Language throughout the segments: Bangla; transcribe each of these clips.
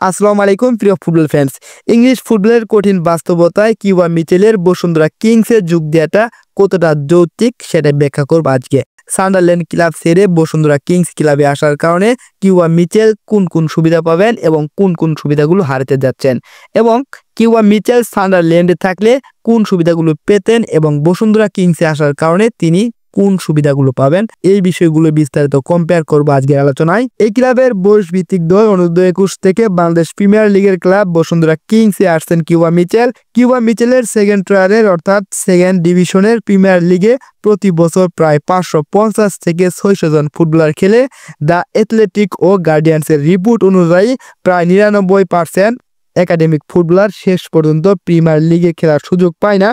আসসালামু আলাইকুম প্রিয় ফুটবল ফ্যান্স। ইংলিশ ফুটবলের কঠিন বাস্তবতায় কিউবা মিচেলের বসুন্ধরা কিংসে যোগ দেওয়াটা কতটা যৌক্তিক সেটা ব্যাখ্যা করব আজকে। সান্ডারল্যান্ড ক্লাব ছেড়ে বসুন্ধরা কিংস ক্লাবে আসার কারণে কিউবা মিচেল কোন কোন সুবিধা পাবেন এবং কোন কোন সুবিধাগুলো হারাতে যাচ্ছেন, এবং কিউবা মিচেল সান্ডারল্যান্ডে থাকলে কোন সুবিধাগুলো পেতেন এবং বসুন্ধরা কিংসে আসার কারণে তিনি কোন সুবিধাগুলো পাবেন, এই বিষয়গুলো বিস্তারিত কম্পেয়ার করবো আজকের আলোচনায়। এই ক্লাবের বয়স ভিত্তিক দল অনূর্ধ্ব-21 থেকে বাংলাদেশ প্রিমিয়ার লিগের ক্লাব বসুন্ধরা কিংসে আসছেন কিউবা মিচেল। কিউবা মিচেলের সেকেন্ড টায়ারের অর্থাৎ সেকেন্ড ডিভিশনের প্রিমিয়ার লিগে প্রতি বছর প্রায় 550 থেকে 600 জন ফুটবলার খেলে। দ্য অ্যাথলেটিক ও গার্ডিয়ানসের রিপোর্ট অনুযায়ী প্রায় 99% একাডেমিক ফুটবলার শেষ পর্যন্ত প্রিমিয়ার লিগে খেলার সুযোগ পায় না।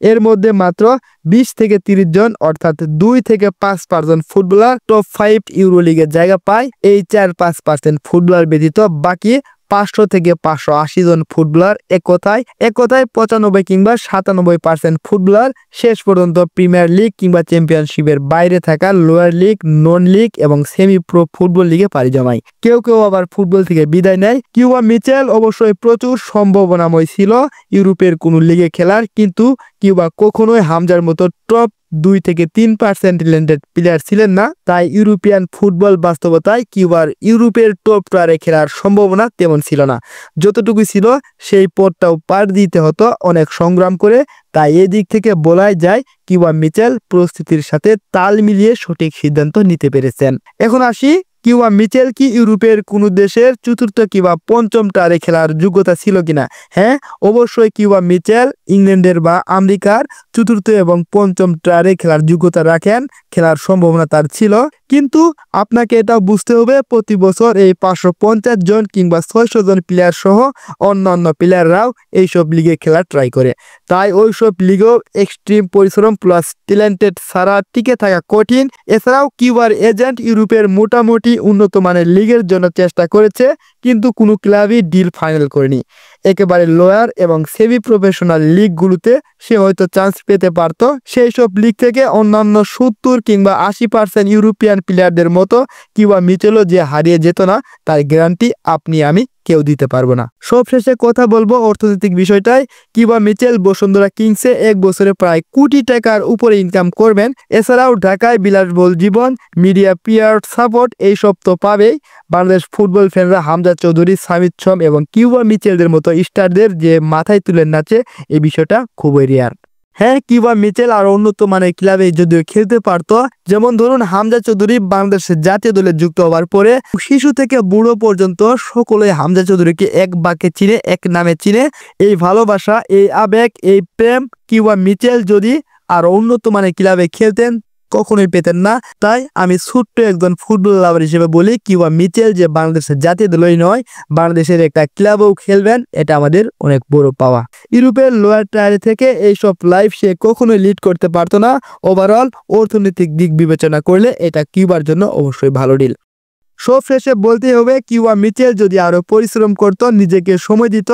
এর মধ্যে মাত্র 20 থেকে 30 জন অর্থাৎ 2 থেকে 5% ফুটবলার টপ 5 ইউরো লিগের জায়গা পায়। এই 4-5% ফুটবলার ব্যতীত বাকি 500 থেকে 580 জন ফুটবলার এক কথায় 95 কিংবা 97% ফুটবলার শেষ পর্যন্ত প্রিমিয়ার লিগ কিংবা চ্যাম্পিয়নশিপের বাইরে থাকা লোয়ার লিগ, নন লিগ এবং সেমি প্রো ফুটবল লিগে পাড়ি জমায়। কেউ কেউ আবার ফুটবল থেকে বিদায় নেয়। কিউবা মিচেল অবশ্যই প্রচুর সম্ভাবনাময় ছিল ইউরোপের কোনো লিগে খেলার, কিন্তু কিউবা কখনোই হামজার মতো টপ 2 থেকে 3% ট্যালেন্টেড প্লেয়ার ছিলেন না। তাই ইউরোপিয়ান ফুটবল বাস্তবতায় কিউবার ইউরোপের টপ টায়ারে খেলার সম্ভাবনা তেমন ছিল না। যতটুকু ছিল সেই পথটাও পার দিতে হতো অনেক সংগ্রাম করে। তাই এদিক থেকে বলাই যায় কিউবা মিচেল পরিস্থিতির সাথে তাল মিলিয়ে সঠিক সিদ্ধান্ত নিতে পেরেছেন। এখন আসি, কিউবা মিচেল কি ইউরোপের কোনো দেশের চতুর্থ কিংবা পঞ্চম টায়ারে খেলার যোগ্যতা ছিল কিনা? হ্যাঁ, অবশ্যই কিউবা মিচেল ইংল্যান্ডের বা আমেরিকার চতুর্থ এবং পঞ্চম টায়ারে খেলার যোগ্যতা রাখেন, খেলার সম্ভাবনা তার ছিল। কিন্তু আপনাকে এটাও বুঝতে হবে প্রতি বছর এই 550 জন কিংবা 600 জন প্লেয়ার সহ অন্যান্য প্লেয়াররাও এইসব লিগে খেলা ট্রাই করে। তাই ওইসব লিগেও এক্সট্রিম পরিশ্রম প্লাস ট্যালেন্টেড ছাড়া টিকে থাকা কঠিন। এছাড়াও কিউবার এজেন্ট ইউরোপের মোটামুটি উন্নত মানের লিগের জন্য চেষ্টা করেছে, কিন্তু কোনো ক্লাবই ডিল ফাইনাল করেনি। একেবারে লোয়ার এবং সেমি প্রফেশনাল লিগগুলোতে সে হয়তো চান্স পেতে পারত। সেই সব লিগ থেকে অন্যান্য 70 কিংবা 80% ইউরোপিয়ান প্লেয়ারদের মতো কিউবা মিচেলও যে হারিয়ে যেত না তার গ্যারান্টি আপনি আমি কেউ দিতে পারবো না। সবশেষে কথা বলবো অর্থনৈতিক বিষয়টাই। কিউবা মিচেল বসুন্ধরা কিংসে এক বছরে প্রায় কোটি টাকার উপরে ইনকাম করবেন। এছাড়াও ঢাকায় বিলাসবহুল জীবন, মিডিয়া পিয়ার সাপোর্ট এইসব তো পাবেই। বাংলাদেশ ফুটবল ফ্যানরা হামজা চৌধুরী, সামিদ সোম এবং কিউবা মিচেলদের মতো স্টারদের যে মাথায় তুলে নাচে, এই বিষয়টা খুবই রেয়ার। হ্যাঁ, কিউবা মিচেল আর উন্নত মানের ক্লাবে যদিও খেলতে পারতো, যেমন ধরুন হামজা চৌধুরী বাংলাদেশের জাতীয় দলে যুক্ত হওয়ার পরে শিশু থেকে বুড়ো পর্যন্ত সকলে হামজা চৌধুরীকে এক বাক্যে চিনে, এক নামে চিনে। এই ভালোবাসা, এই আবেগ, এই প্রেম কিউবা মিচেল যদি আর উন্নত মানের ক্লাবে খেলতেন কখনোই পেতেন না। তাই আমি ছোট্ট একজন ফুটবল লাভার হিসেবে বলি, কিউবা মিচেল যে বাংলাদেশের জাতীয় দলই নয়, বাংলাদেশের একটা ক্লাবেও খেলবেন, এটা আমাদের অনেক বড় পাওয়া। ইউরোপের লোয়ার টায়ারে থেকে এইসব লাইফ সে কখনোই লিড করতে পারতো না। ওভারঅল অর্থনৈতিক দিক বিবেচনা করলে এটা কিউবার জন্য অবশ্যই ভালো ডিল। সব শেষে বলতে হবে, কিউবা মিচেল যদি আরো পরিশ্রম করত, নিজেকে সময় দিত,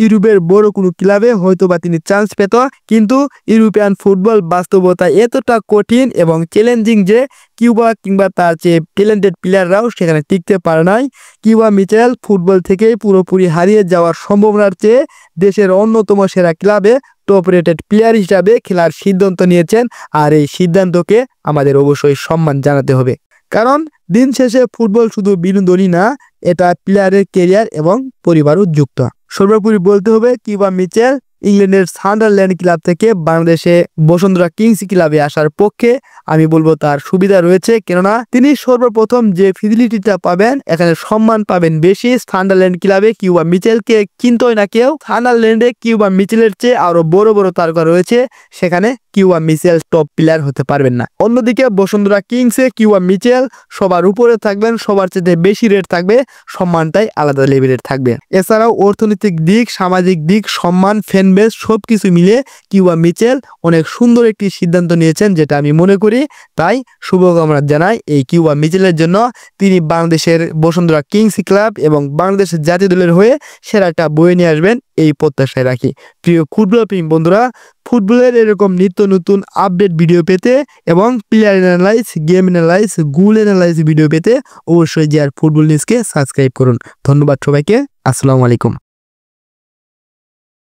ইউরোপের বড় কোনো ক্লাবে হয়তোবা তিনি চান্স পেত। কিন্তু ইউরোপিয়ান ফুটবল বাস্তবতা এতটা কঠিন এবং চ্যালেঞ্জিং যে কিউবা কিংবা তার চেয়ে ট্যালেন্টেড প্লেয়াররাও সেখানে টিকতে পারে নাই। কিউবা মিচেল ফুটবল থেকে পুরোপুরি হারিয়ে যাওয়ার সম্ভাবনার চেয়ে দেশের অন্যতম সেরা ক্লাবে টপ রেটেড প্লেয়ার হিসাবে খেলার সিদ্ধান্ত নিয়েছেন। আর এই সিদ্ধান্তকে আমাদের অবশ্যই সম্মান জানাতে হবে, কারণ দিন শেষে ফুটবল শুধু বিনোদনই না, এটা প্লেয়ারের ক্যারিয়ার এবং পরিবারও যুক্ত। সর্বোপরি বলতে হবে, কিউবা মিচেল ইংল্যান্ডের সান্ডারল্যান্ড ক্লাব থেকে বাংলাদেশে বসুন্ধরা কিংস ক্লাবে আসার পক্ষে আমি বলবো তার সুবিধা রয়েছে, কেননা তিনি সর্বপ্রথম যে ফেসিলিটিটা পাবেন, এখানে সম্মান পাবেন বেশি। সান্ডারল্যান্ড ক্লাবে কিউবা মিচেলকে চিনতই না কেউ। সান্ডারল্যান্ডে কিউবা মিচেলের চেয়ে আরো বড় বড় তারকা রয়েছে, সেখানে কিউবা মিচেল টপ প্লেয়ার হতে পারবেন না। অন্যদিকে বসুন্ধরা কিংসে কিউবা মিচেল সবার উপরে থাকবেন, সবার চেয়ে বেশি রেট থাকবে, সম্মানটাই আলাদা লেভেলের থাকবে। এছাড়াও অর্থনৈতিক দিক, সামাজিক দিক, সম্মান, ফ্যানবেস সবকিছু মিলে কিউবা মিচেল অনেক সুন্দর একটি সিদ্ধান্ত নিয়েছেন, যেটা আমি মনে করি। তাই শুভকামনা জানাই এই কিউবা মিচেলের জন্য। তিনি বাংলাদেশের বসুন্ধরা কিংস ক্লাব এবং বাংলাদেশের জাতীয় দলের হয়ে সেরাটা বয়ে নিয়ে আসবেন, এই প্রত্যাশায় রাখি। প্রিয় ফুটবল প্রেমী বন্ধুরা, ফুটবলের এরকম নিত্য নতুন আপডেট ভিডিও পেতে এবং প্লেয়ার অ্যানালাইজ, গেম অ্যানালাইজ, গোল অ্যানালাইজ ভিডিও পেতে অবশ্যই জিআর ফুটবল নিউজকে সাবস্ক্রাইব করুন। ধন্যবাদ সবাইকে। আসসালামু আলাইকুম।